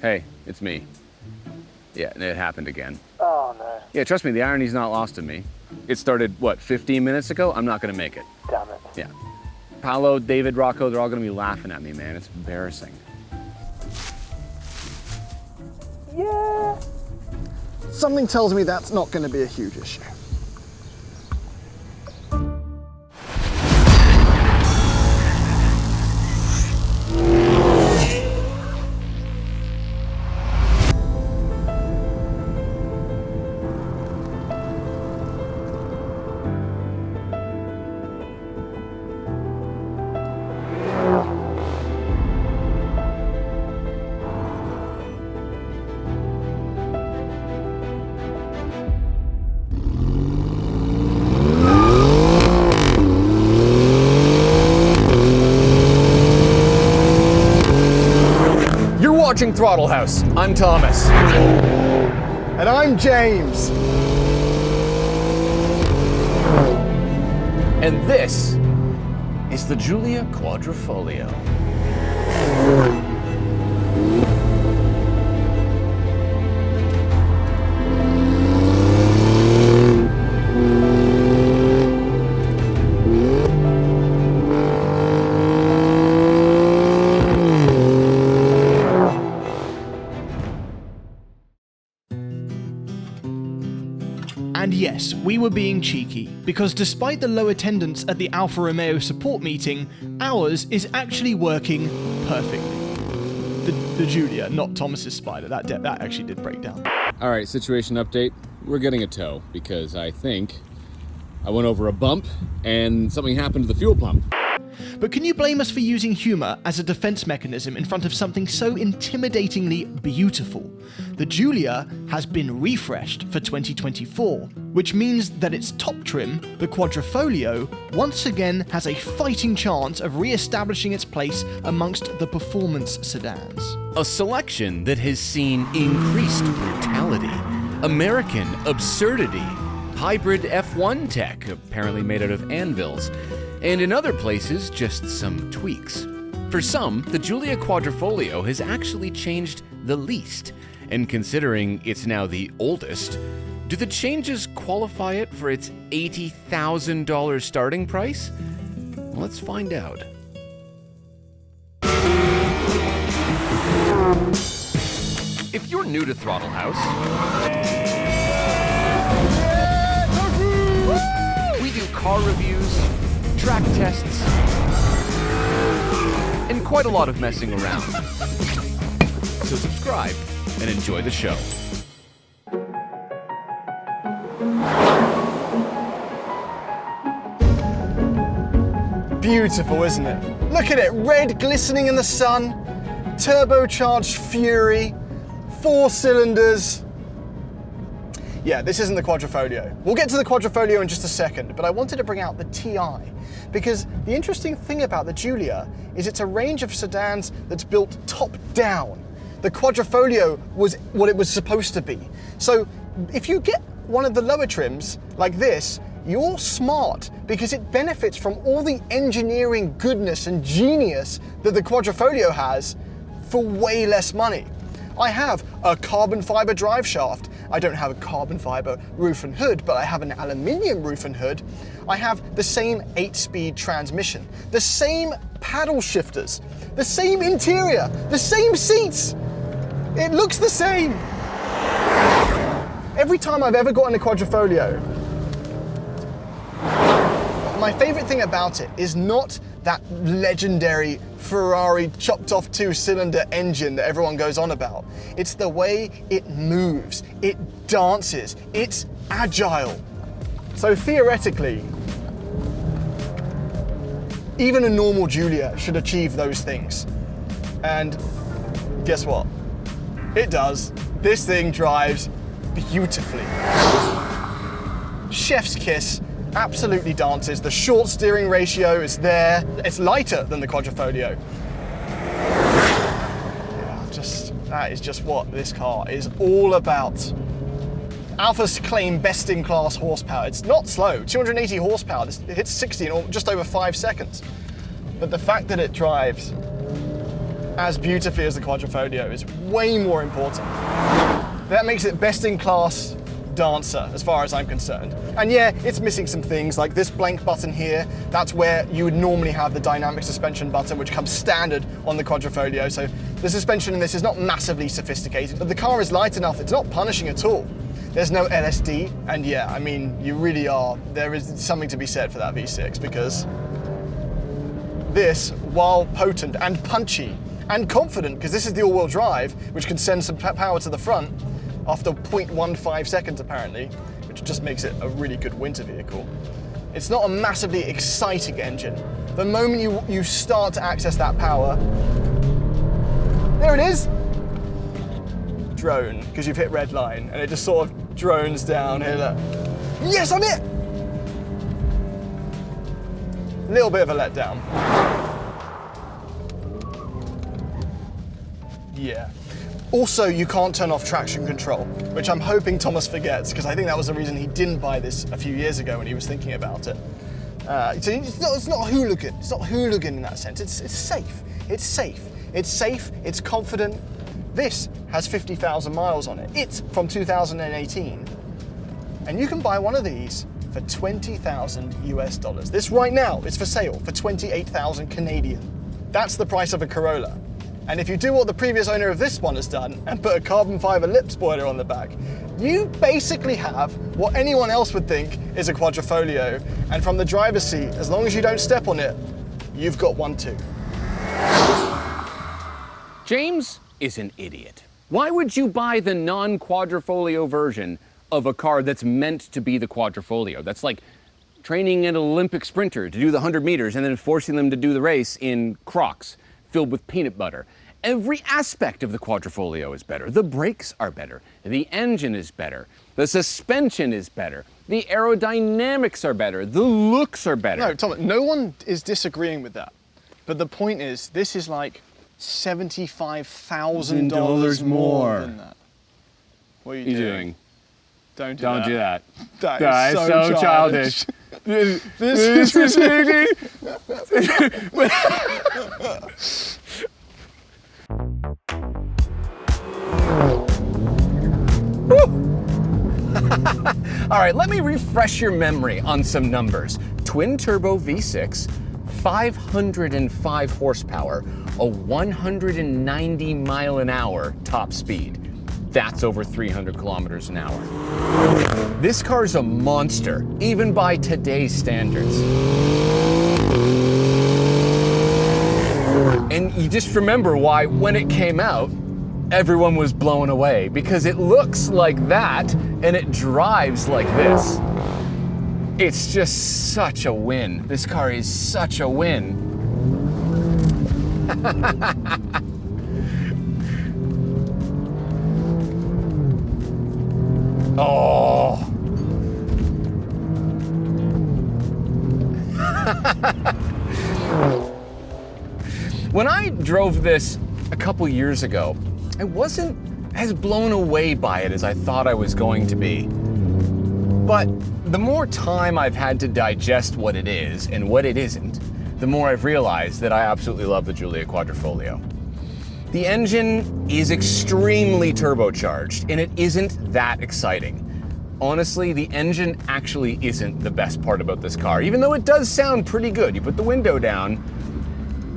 Hey, it's me. Yeah, it happened again. Oh, no. Yeah, trust me, the irony's not lost on me. It started, what, 15 minutes ago? I'm not gonna make it. Damn it. Yeah. Paolo, David, Rocco, they're all gonna be laughing at me, man. It's embarrassing. Yeah. Something tells me that's not going to be a huge issue. Watching Throttle House. I'm Thomas. And I'm James. And this is the Giulia Quadrifoglio. And yes, we were being cheeky, because despite the low attendance at the Alfa Romeo support meeting, ours is actually working perfectly. The Giulia, not Thomas's Spider, that actually did break down. All right, situation update. We're getting a tow because I think I went over a bump and something happened to the fuel pump. But can you blame us for using humour as a defence mechanism in front of something so intimidatingly beautiful? The Giulia has been refreshed for 2024, which means that its top trim, the Quadrifoglio, once again has a fighting chance of re-establishing its place amongst the performance sedans. A selection that has seen increased brutality, American absurdity, hybrid F1 tech, apparently made out of anvils, and in other places, just some tweaks. For some, the Giulia Quadrifoglio has actually changed the least, and considering it's now the oldest, do the changes qualify it for its $80,000 starting price? Let's find out. If you're new to Throttle House, we do car reviews, track tests, and quite a lot of messing around. So subscribe and enjoy the show. Beautiful, isn't it? Look at it, red glistening in the sun, turbocharged Fury, 4 cylinders. Yeah, this isn't the Quadrifoglio. We'll get to the Quadrifoglio in just a second, but I wanted to bring out the TI, because the interesting thing about the Giulia is it's a range of sedans that's built top down. The Quadrifoglio was what it was supposed to be. So if you get one of the lower trims, like this, you're smart, because it benefits from all the engineering goodness and genius that the Quadrifoglio has for way less money. I have a carbon fiber drive shaft. I don't have a carbon fiber roof and hood, but I have an aluminium roof and hood. I have the same 8-speed transmission, the same paddle shifters, the same interior, the same seats. It looks the same. Every time I've ever gotten a Quadrifoglio, my favorite thing about it is not that legendary Ferrari chopped off 2-cylinder engine that everyone goes on about. It's the way it moves, it dances, it's agile. So theoretically, even a normal Giulia should achieve those things. And guess what? It does. This thing drives beautifully. Chef's kiss. Absolutely dances. The short steering ratio is there. It's lighter than the Quadrifoglio. Yeah, that is just what this car is all about. Alfa's claim best in class horsepower. It's not slow, 280 horsepower. It hits 60 in just over 5 seconds. But the fact that it drives as beautifully as the Quadrifoglio is way more important. That makes it best in class dancer, as far as I'm concerned. And yeah, it's missing some things, like this blank button here. That's where you would normally have the dynamic suspension button, which comes standard on the Quadrifoglio. So the suspension in this is not massively sophisticated, but the car is light enough, it's not punishing at all. There's no LSD, and yeah, I mean, you really are, there is something to be said for that V6, because this, while potent and punchy and confident, because this is the all-wheel drive, which can send some power to the front, after 0.15 seconds apparently, which just makes it a really good winter vehicle. It's not a massively exciting engine. The moment you start to access that power, there it is. Drone, because you've hit red line, and it just sort of drones down here. Look. Yes, I'm it! Little bit of a letdown. Yeah. Also, you can't turn off traction control, which I'm hoping Thomas forgets, because I think that was the reason he didn't buy this a few years ago when he was thinking about it. So it's not hooligan. It's not hooligan in that sense. It's safe. It's safe. It's safe. It's confident. This has 50,000 miles on it. It's from 2018, and you can buy one of these for 20,000 US dollars. This right now is for sale for 28,000 Canadian. That's the price of a Corolla. And if you do what the previous owner of this one has done and put a carbon fiber lip spoiler on the back, you basically have what anyone else would think is a Quadrifoglio. And from the driver's seat, as long as you don't step on it, you've got one too. James is an idiot. Why would you buy the non-Quadrifoglio version of a car that's meant to be the Quadrifoglio? That's like training an Olympic sprinter to do the 100 meters and then forcing them to do the race in Crocs filled with peanut butter. Every aspect of the Quadrifoglio is better. The brakes are better. The engine is better. The suspension is better. The aerodynamics are better. The looks are better. No, Tom, no one is disagreeing with that. But the point is, this is like $75,000 more than that. What are you doing? Don't do that. That is so childish. This is ridiculous. All right, let me refresh your memory on some numbers. Twin turbo V6, 505 horsepower, a 190 mile an hour top speed. That's over 300 kilometers an hour. This car's a monster, even by today's standards. And you just remember why, when it came out, everyone was blown away, because it looks like that and it drives like this. It's just such a win. This car is such a win. Oh. When I drove this a couple years ago, I wasn't as blown away by it as I thought I was going to be. But the more time I've had to digest what it is and what it isn't, the more I've realized that I absolutely love the Giulia Quadrifoglio. The engine is extremely turbocharged, and it isn't that exciting. Honestly, the engine actually isn't the best part about this car, even though it does sound pretty good. You put the window down,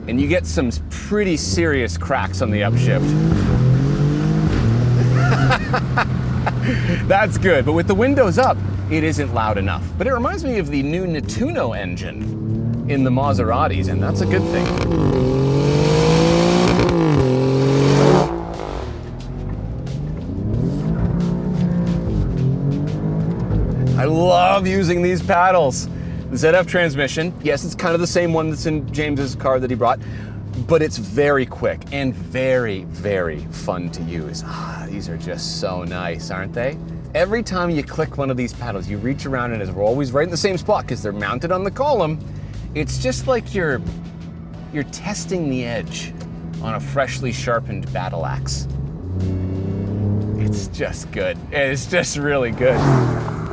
and you get some pretty serious cracks on the upshift. That's good, but with the windows up, it isn't loud enough. But it reminds me of the new Nettuno engine in the Maseratis, and that's a good thing. I love using these paddles. The ZF transmission, yes, it's kind of the same one that's in James's car that he brought, but it's very quick and very, very fun to use. These are just so nice, aren't they? Every time you click one of these paddles, you reach around and we're always right in the same spot because they're mounted on the column. It's just like you're testing the edge on a freshly sharpened battle axe. It's just good. It's just really good.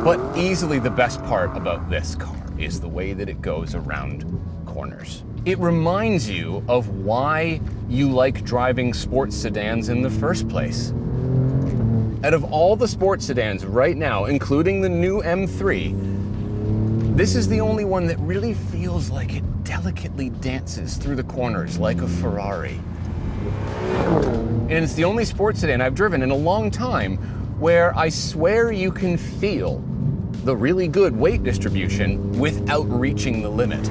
But easily the best part about this car is the way that it goes around corners. it reminds you of why you like driving sports sedans in the first place. Out of all the sports sedans right now, including the new M3, this is the only one that really feels like it delicately dances through the corners like a Ferrari. And it's the only sports sedan I've driven in a long time where I swear you can feel the really good weight distribution without reaching the limit.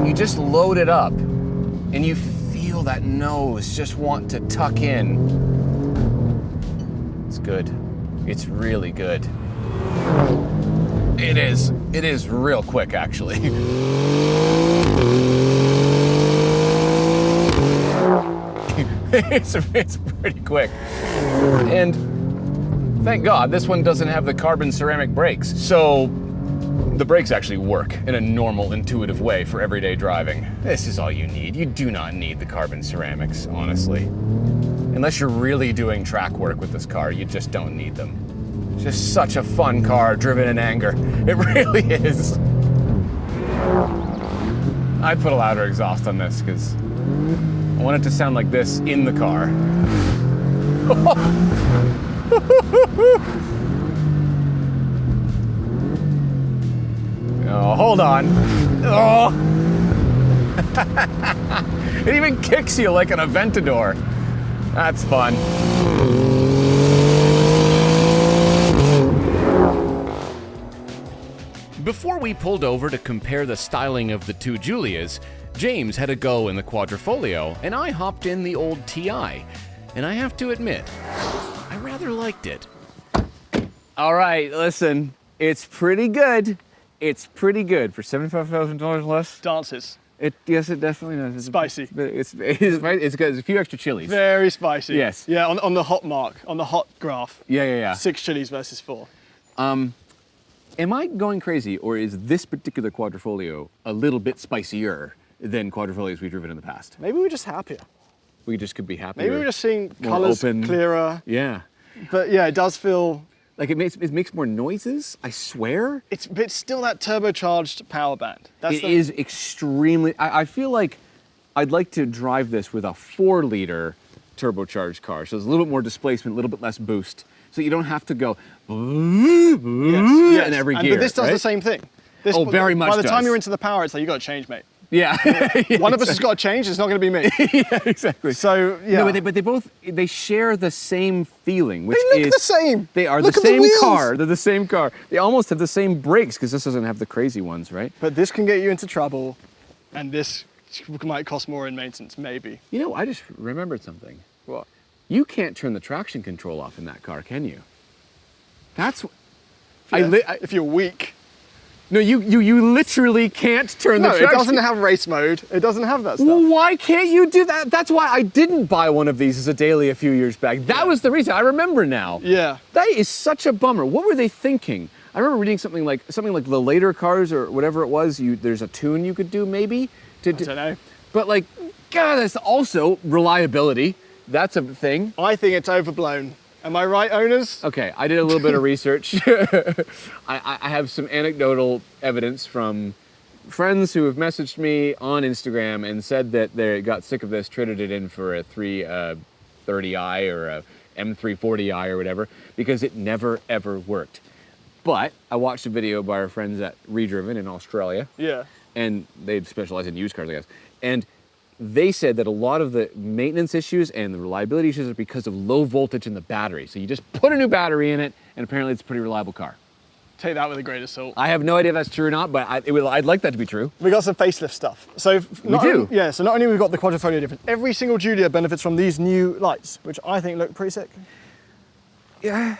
You just load it up and you feel that nose just want to tuck in. It's good. It's really good. It is real quick, actually. It's pretty quick. And thank God this one doesn't have the carbon ceramic brakes. So the brakes actually work in a normal, intuitive way for everyday driving. This is all you need. You do not need the carbon ceramics, honestly. Unless you're really doing track work with this car, you just don't need them. It's just such a fun car driven in anger. It really is. I'd put a louder exhaust on this because I want it to sound like this in the car. Oh, hold on. Oh. It even kicks you like an Aventador. That's fun. Before we pulled over to compare the styling of the two Giulias, James had a go in the Quadrifoglio, and I hopped in the old TI. And I have to admit, I rather liked it. All right, listen, it's pretty good. It's pretty good for $75,000 less. Dances. Yes, it definitely does. It's Spicy. It's good. There's a few extra chilies. Very spicy. Yes. Yeah, on the hot mark, on the hot graph. Yeah. 6 chilies versus 4. Am I going crazy, or is this particular Quadrifoglio a little bit spicier than Quadrifolios we've driven in the past? Maybe we're just happier. We just could be happier. Maybe we're just seeing more colours open. clearer. Yeah. But yeah, it does feel... Like it makes more noises, I swear. But it's still that turbocharged power band. It is extremely... I feel like I'd like to drive this with a 4-liter turbocharged car. So there's a little bit more displacement, a little bit less boost. So you don't have to go yes. in every gear. But this does the same thing. This, very much By the time does. you're into the power, it's like, you got to change, mate. Yeah. One of us has got to change, it's not going to be me. Yeah, exactly. So, yeah. No, but they both share the same feeling, which They look the same. They are Look the at the same wheels. car. They're the same car. They almost have the same brakes because this doesn't have the crazy ones, right? But this can get you into trouble, and this might cost more in maintenance, maybe. You know, I just remembered something. What? You can't turn the traction control off in that car, can you? That's... If you're weak. No, you literally can't turn the No, traction... it doesn't have race mode. It doesn't have that stuff. Well, why can't you do that? That's why I didn't buy one of these as a daily a few years back. That was the reason. I remember now. Yeah. That is such a bummer. What were they thinking? I remember reading something like the later cars or whatever it was. There's a tune you could do maybe. I don't know. But like, God, that's also reliability. That's a thing. I think it's overblown. Am I right, owners? Okay, I did a little bit of research. I have some anecdotal evidence from friends who have messaged me on Instagram and said that they got sick of this, traded it in for a 330i or a M340i or whatever, because it never ever worked. But I watched a video by our friends at Redriven in Australia. Yeah. And they specialize in used cars, I guess. And they said that a lot of the maintenance issues and the reliability issues are because of low voltage in the battery. So you just put a new battery in it, and apparently it's a pretty reliable car. Take that with a grain of salt. I have no idea if that's true or not, but I'd like that to be true. We got some facelift stuff. So We do? Yeah, so not only we've got the Quadrifoglio difference, every single Giulia benefits from these new lights, which I think look pretty sick. Yeah.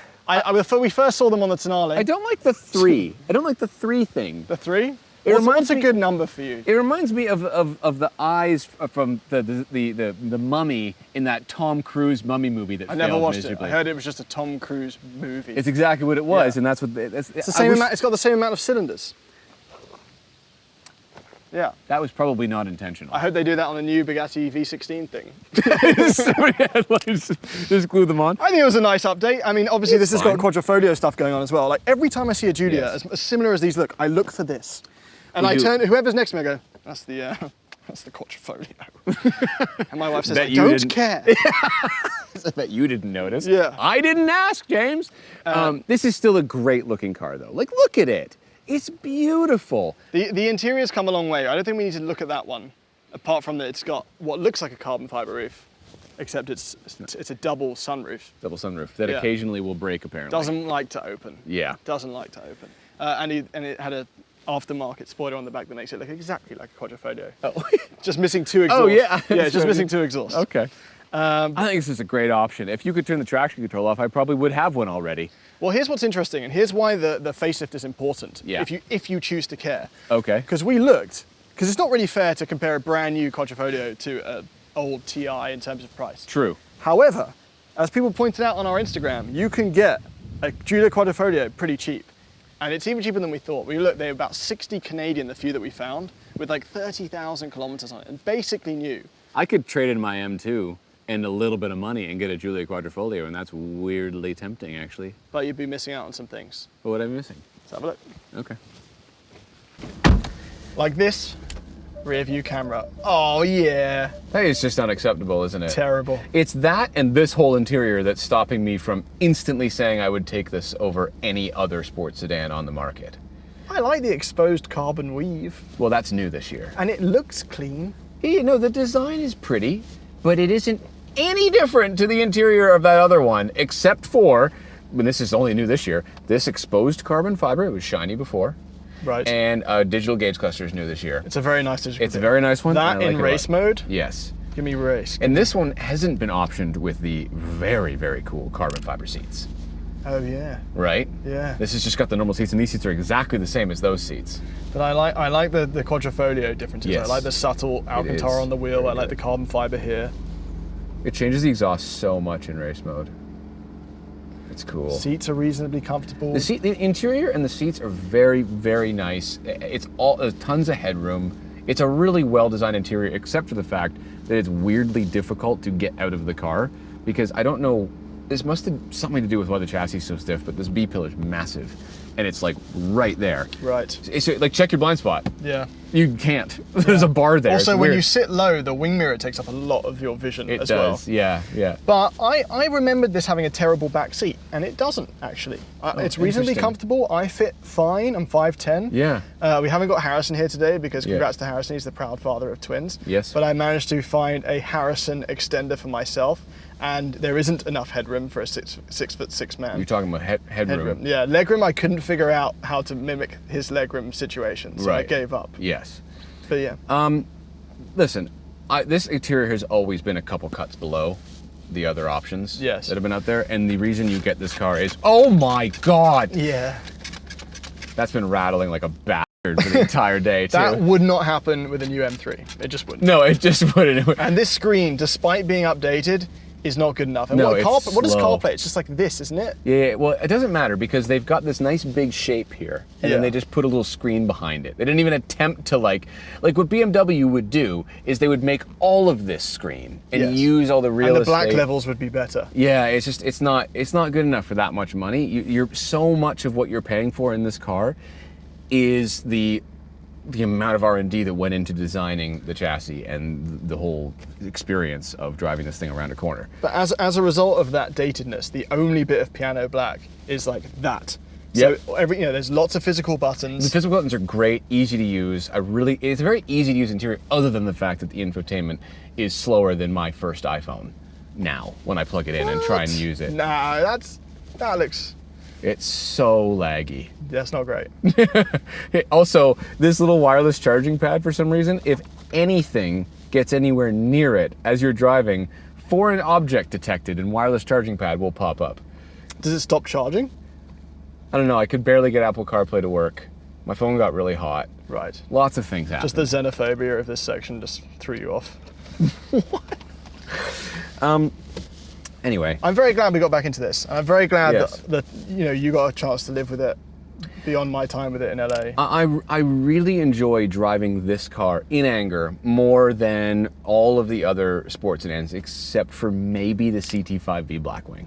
We first saw them on the Tonale. I don't like the 3. I don't like the 3 thing. The 3? It What's reminds a me- good number for you? It reminds me of the eyes from the mummy in that Tom Cruise mummy movie that I never failed watched miserably. it. I heard it was just a Tom Cruise movie. It's exactly what it was, Yeah. and that's what It's the same amount. It's got the same amount of cylinders. Yeah. That was probably not intentional. I hope they do that on the new Bugatti V16 thing. Somebody had like just glue them on. I think it was a nice update. I mean, obviously It's this has got fine. Quadrifoglio stuff going on as well. Like every time I see a Giulia, Yes. as similar as these look, I look for this. And We I do. turn, whoever's next to me, I go, that's the That's the Quadrifoglio. And my wife says, Bet I you don't didn't- care. I bet you didn't notice. Yeah. I didn't ask, James. This is still a great looking car though. Like, look at it. It's beautiful. The interior's come a long way. I don't think we need to look at that one, apart from that it's got what looks like a carbon fiber roof, except it's a double sunroof. Double sunroof that Yeah. occasionally will break apparently. Doesn't like to open. Yeah. Doesn't like to open. And it had a aftermarket spoiler on the back that makes it look exactly like a Quadrifoglio. Oh. Just missing two exhausts. Oh, yeah. Yeah, just missing two exhausts. Okay. I think this is a great option. If you could turn the traction control off, I probably would have one already. Well, here's what's interesting, and here's why the facelift is important. Yeah. If you choose to care. Okay. Because we looked, because it's not really fair to compare a brand new Quadrifoglio to an old TI in terms of price. True. However, as people pointed out on our Instagram, you can get a Giulia Quadrifoglio pretty cheap. And it's even cheaper than we thought. We looked, they were about 60 Canadian, the few that we found, with like 30,000 kilometers on it, and basically new. I could trade in my M2 and a little bit of money and get a Giulia Quadrifoglio, and that's weirdly tempting, actually. But you'd be missing out on some things. But what am I missing? Let's have a look. Okay. Like this rear view camera. Oh yeah, Hey, it's just unacceptable, isn't it? terrible. It's that and this whole interior that's stopping me from instantly saying I would take this over any other sports sedan on the market. I like the exposed carbon weave, Well, that's new this year. and it looks clean. You know, the design is pretty, but it isn't any different to the interior of that other one, except for, when this is only new this year, this exposed carbon fiber. It was shiny before. Right. And digital gauge cluster is new this year. It's a very nice digital. It's a very nice one. That I like in it a race lot. mode. Yes. Give me race. And this one hasn't been optioned with the very, very cool carbon fiber seats, Oh yeah. right? Yeah. This has just got the normal seats, and these seats are exactly the same as those seats. But I like the Quadrifoglio differences. Yes. I like the subtle is Alcantara on the wheel. very I like good. the carbon fiber here. It changes the exhaust so much in race mode. It's cool. Seats are reasonably comfortable. The interior and the seats are very, very nice. It's all tons of headroom. It's a really well-designed interior, except for the fact that it's weirdly difficult to get out of the car, because I don't know, this must have something to do with why the chassis is so stiff, but this B-pillar is massive, and it's like right there. Right. It's like, check your blind spot. Yeah. You can't. There's a bar there. Also, It's when weird. you sit low, the wing mirror takes up a lot of your vision It as does, well. yeah. But I remembered this having a terrible back seat, and it doesn't actually. It's reasonably interesting. comfortable. I fit fine. I'm 5'10". Yeah. We haven't got Harrison here today because Yeah. congrats to Harrison. He's the proud father of twins. Yes. But I managed to find a Harrison extender for myself, and there isn't enough headroom for a 6'6" man. You're talking about headroom. Yeah, legroom. I couldn't figure out how to mimic his legroom situation, so I Right. gave up. Yes. But yeah. Listen, this interior has always been a couple cuts below the other options Yes. that have been out there, and the reason you get this car is, oh my God, Yeah. that's been rattling like a bastard for the entire day too. That would not happen with a new M3. It just wouldn't. No, it just wouldn't. And this screen, despite being updated, is not good enough. And No, what it's is slow. CarPlay? It's just like this, isn't it? Yeah, well, it doesn't matter because they've got this nice big shape here, and then Yeah. they just put a little screen behind it. They didn't even attempt to like what BMW would do is they would make all of this screen and Yes. use all the real And the black estate. levels would be better. Yeah, it's just it's not good enough for that much money. You're so much of what you're paying for in this car is the amount of R&D that went into designing the chassis and the whole experience of driving this thing around a corner. But as a result of that datedness, the only bit of piano black is like that. Yep. So there's lots of physical The buttons. physical buttons are great, easy to use. It's a very easy to use interior, other than the fact that the infotainment is slower than my first iPhone now when I plug it in and try and use it. Nah, that looks. It's so laggy. That's not great. Also, this little wireless charging pad, for some reason, if anything gets anywhere near it as you're driving, foreign object detected and wireless charging pad will pop up. Does it stop charging? I don't know, I could barely get Apple CarPlay to work. My phone got really hot. Right. Lots of things happen. Just the xenophobia of this section just threw you off. Anyway, I'm very glad we got back into this. I'm very glad Yes. that you got a chance to live with it beyond my time with it in LA. I really enjoy driving this car in anger more than all of the other sports sedans, except for maybe the CT5V Blackwing.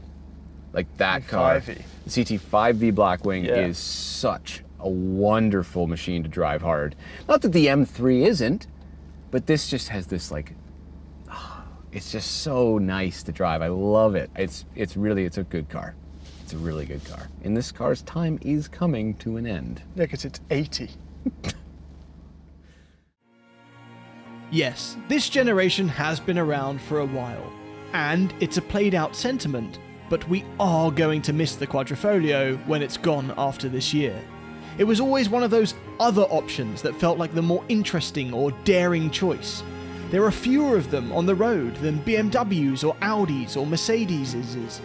Like that car. 5V. The CT5V Blackwing Yeah. is such a wonderful machine to drive hard. Not that the M3 isn't, But this just has this like, it's just so nice to drive. I love it. It's a good car. It's a really good car. And this car's time is coming to an end. Yeah, because it's 80. Yes, this generation has been around for a while, and it's a played out sentiment, but we are going to miss the Quadrifoglio when it's gone after this year. It was always one of those other options that felt like the more interesting or daring choice. There are fewer of them on the road than BMWs or Audis or Mercedeses,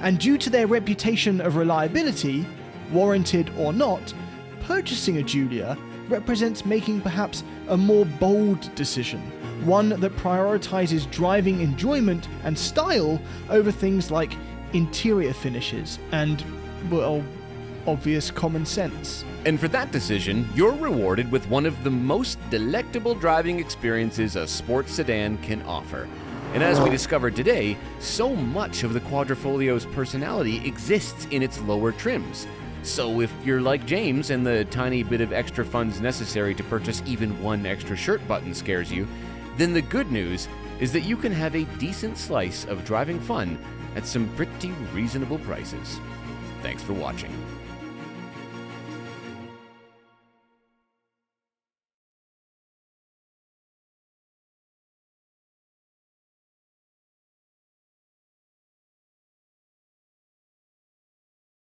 and due to their reputation of reliability, warranted or not, purchasing a Giulia represents making perhaps a more bold decision, one that prioritizes driving enjoyment and style over things like interior finishes and, well, obvious common sense. And for that decision, you're rewarded with one of the most delectable driving experiences a sports sedan can offer. And as we discovered today, so much of the Quadrifoglio's personality exists in its lower trims. So if you're like James and the tiny bit of extra funds necessary to purchase even one extra shirt button scares you, then the good news is that you can have a decent slice of driving fun at some pretty reasonable prices. Thanks for watching.